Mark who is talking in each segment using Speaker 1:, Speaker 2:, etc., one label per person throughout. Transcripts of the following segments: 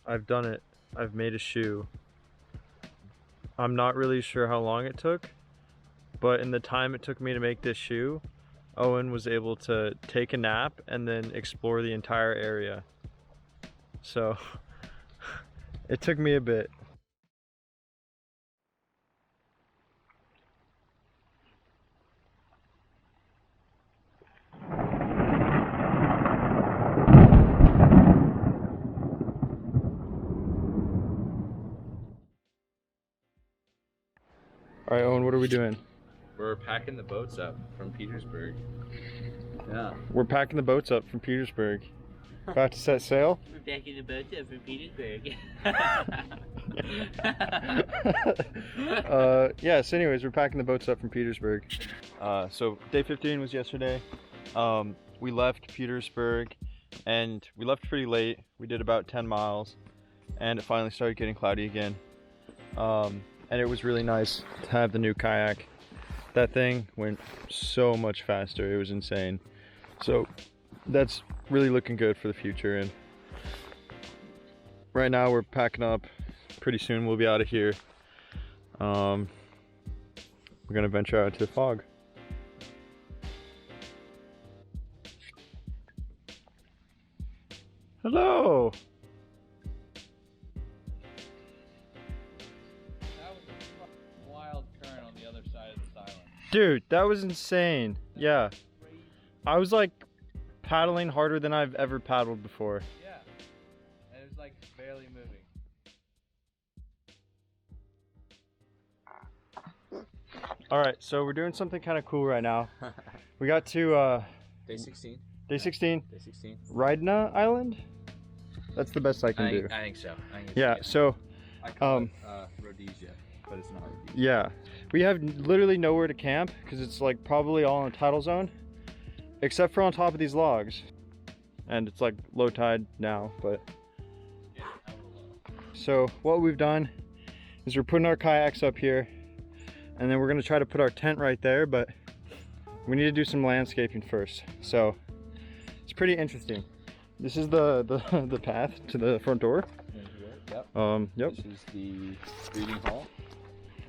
Speaker 1: I've done it. I've made a shoe. I'm not really sure how long it took, but in the time it took me to make this shoe, Owen was able to take a nap and then explore the entire area. So it took me a bit. All right, Owen, what are we doing?
Speaker 2: We're packing the boats up from Petersburg. Yeah.
Speaker 1: We're packing the boats up from Petersburg. About to set sail?
Speaker 3: We're packing the boats up from Petersburg.
Speaker 1: Yeah, so anyways, we're packing the boats up from Petersburg. So day 15 was yesterday. We left Petersburg and we left pretty late. We did about 10 miles and it finally started getting cloudy again. And it was really nice to have the new kayak. That thing went so much faster, it was insane. So that's really looking good for the future. And right now we're packing up. Pretty soon we'll be out of here. We're gonna venture out into the fog. Hello! Dude, that was insane. Yeah. I was like paddling harder than I've ever paddled before.
Speaker 2: Yeah. And it was like barely moving.
Speaker 1: Alright, so we're doing something kind of cool right now. We got to
Speaker 2: Day 16.
Speaker 1: Day 16.
Speaker 2: Day 16.
Speaker 1: Ridna Island? That's the best I can do.
Speaker 2: I think so.
Speaker 1: Yeah, so
Speaker 2: I call it Rhodesia, but it's not Rhodesia.
Speaker 1: yeah. We have literally nowhere to camp because it's like probably all in a tidal zone, except for on top of these logs. And it's like low tide now, but. So what we've done is we're putting our kayaks up here and then we're gonna try to put our tent right there, but we need to do some landscaping first. So it's pretty interesting. This is the path to the front door.
Speaker 2: Yep.
Speaker 1: Yep.
Speaker 2: This is the reading hall.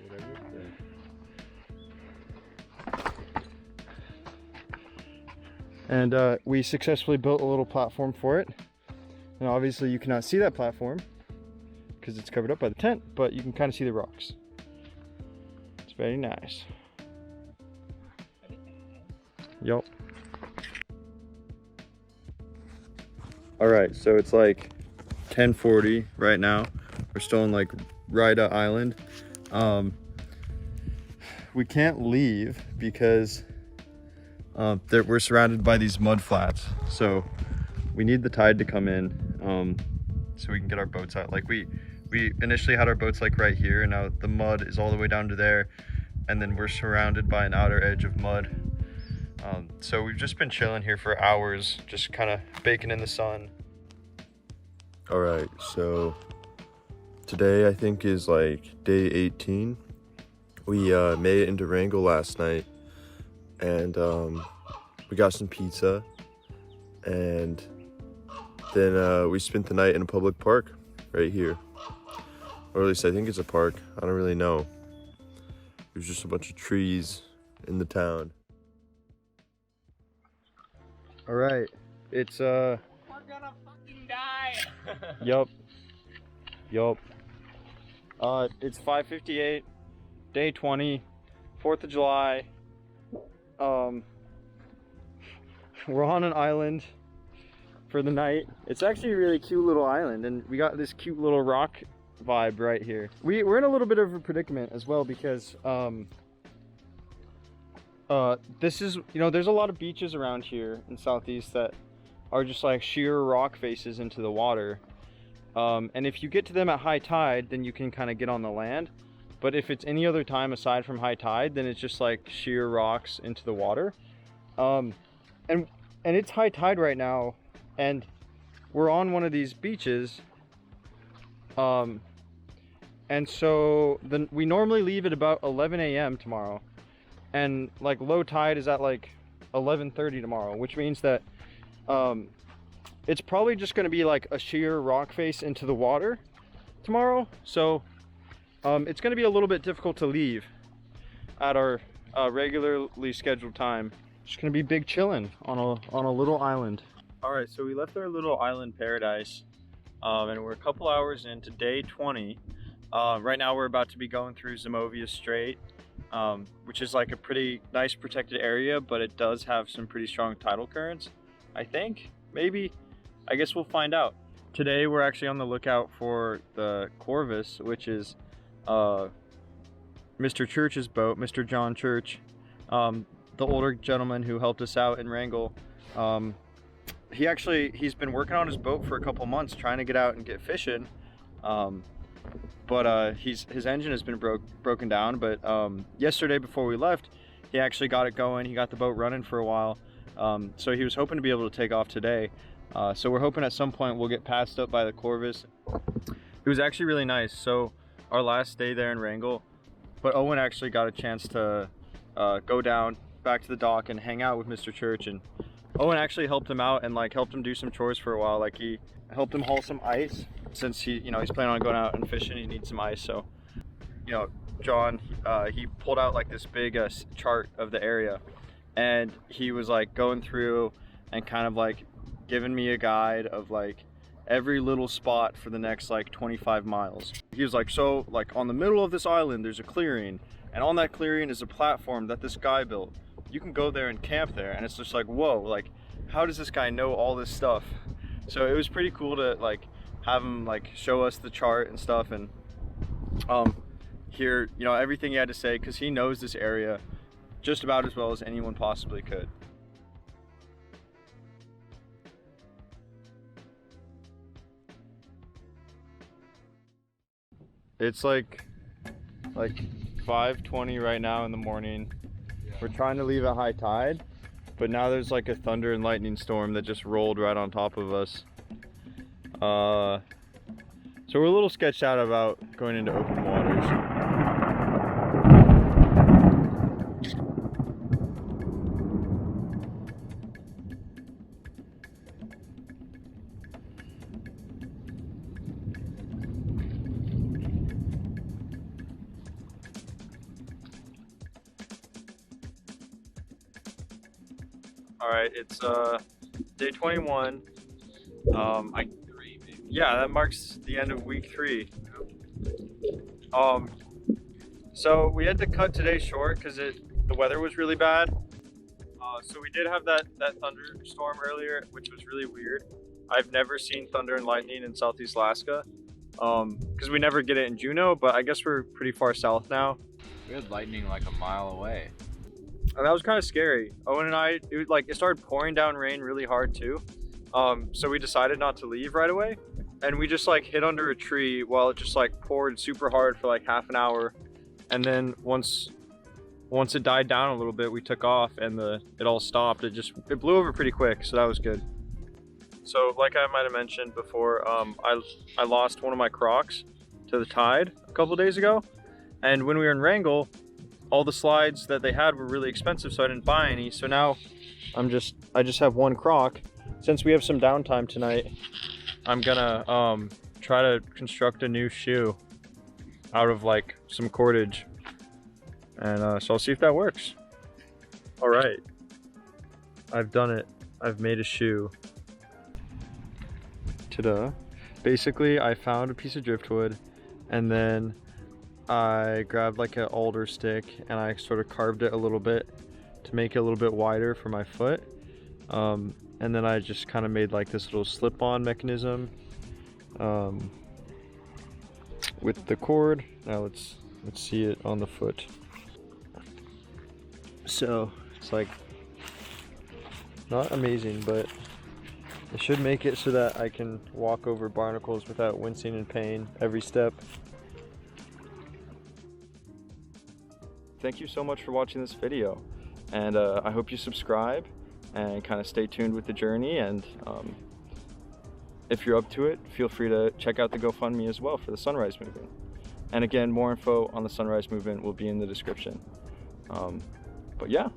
Speaker 2: Whatever.
Speaker 1: And we successfully built a little platform for it. And obviously you cannot see that platform because it's covered up by the tent, but you can kind of see the rocks. It's very nice. Yup. All right, so it's like 10:40 right now. We're still in like Rida Island. We can't leave because we're surrounded by these mud flats. So we need the tide to come in so we can get our boats out. Like we initially had our boats like right here, and now the mud is all the way down to there. And then we're surrounded by an outer edge of mud. So we've just been chilling here for hours, just kind of baking in the sun. All right, so today I think is like day 18. We made it into Wrangell last night, and we got some pizza, and then we spent the night in a public park right here. Or at least I think it's a park, I don't really know. There's just a bunch of trees in the town. All right, it's
Speaker 3: We're gonna fucking die.
Speaker 1: Yup. It's 5:58, day 20, 4th of July. We're on an island for the night. It's actually a really cute little island, and we got this cute little rock vibe right here. We're in a little bit of a predicament as well because this is, there's a lot of beaches around here in Southeast that are just like sheer rock faces into the water. And if you get to them at high tide, then you can kind of get on the land. But if it's any other time aside from high tide, then it's just like sheer rocks into the water. And it's high tide right now, and we're on one of these beaches. And so we normally leave at about 11 a.m. tomorrow. And like low tide is at like 11:30 tomorrow, which means that it's probably just going to be like a sheer rock face into the water tomorrow. So it's going to be a little bit difficult to leave at our regularly scheduled time. Just going to be big chilling on a little island. All right, so we left our little island paradise and we're a couple hours into day 20. Right now we're about to be going through Zimovia Strait, which is like a pretty nice protected area, but it does have some pretty strong tidal currents, I think. Maybe. I guess we'll find out. Today we're actually on the lookout for the Corvus, which is Mr. Church's boat, Mr. John Church, the older gentleman who helped us out in Wrangell. He's been working on his boat for a couple months trying to get out and get fishing. But his engine has been broken down. But yesterday before we left, he actually got it going. He got the boat running for a while. So he was hoping to be able to take off today. So we're hoping at some point we'll get passed up by the Corvus. It was actually really nice. So our last day there in Wrangell, but Owen actually got a chance to go down back to the dock and hang out with Mr. Church, and Owen actually helped him out and like helped him do some chores for a while. Like he helped him haul some ice since he's planning on going out and fishing. He needs some ice. So John, he pulled out like this big chart of the area, and he was like going through and kind of like giving me a guide of like every little spot for the next like 25 miles. He was like, so like on the middle of this island there's a clearing, and on that clearing is a platform that this guy built. You can go there and camp there. And it's just like, whoa, like how does this guy know all this stuff? So it was pretty cool to like have him like show us the chart and stuff, and hear everything he had to say, because he knows this area just about as well as anyone possibly could. It's like 5:20 right now in the morning. We're trying to leave at high tide, but now there's like a thunder and lightning storm that just rolled right on top of us. So we're a little sketched out about going into open waters. All right, it's day 21. Yeah, that marks the end of week 3. So we had to cut today short because the weather was really bad. So we did have that thunderstorm earlier, which was really weird. I've never seen thunder and lightning in Southeast Alaska because we never get it in Juneau, but I guess we're pretty far south now.
Speaker 2: We had lightning like a mile away.
Speaker 1: And that was kind of scary. Owen and I, it started pouring down rain really hard too. So we decided not to leave right away. And we just like hid under a tree while it just like poured super hard for like half an hour. And then once it died down a little bit, we took off and it all stopped. It blew over pretty quick, so that was good. So like I might have mentioned before, I lost one of my Crocs to the tide a couple days ago. And when we were in Wrangell, all the slides that they had were really expensive, so I didn't buy any. So now I just have one Croc. Since we have some downtime tonight, I'm gonna try to construct a new shoe out of like some cordage, and so I'll see if that works. All right, I've done it. I've made a shoe. Ta-da! Basically, I found a piece of driftwood, and then I grabbed like an alder stick and I sort of carved it a little bit to make it a little bit wider for my foot. And then I just kind of made like this little slip-on mechanism with the cord. Now let's see it on the foot. So it's like not amazing, but it should make it so that I can walk over barnacles without wincing in pain every step. Thank you so much for watching this video, and I hope you subscribe and kind of stay tuned with the journey, and if you're up to it, feel free to check out the GoFundMe as well for the Sunrise Movement. And again, more info on the Sunrise Movement will be in the description. But yeah,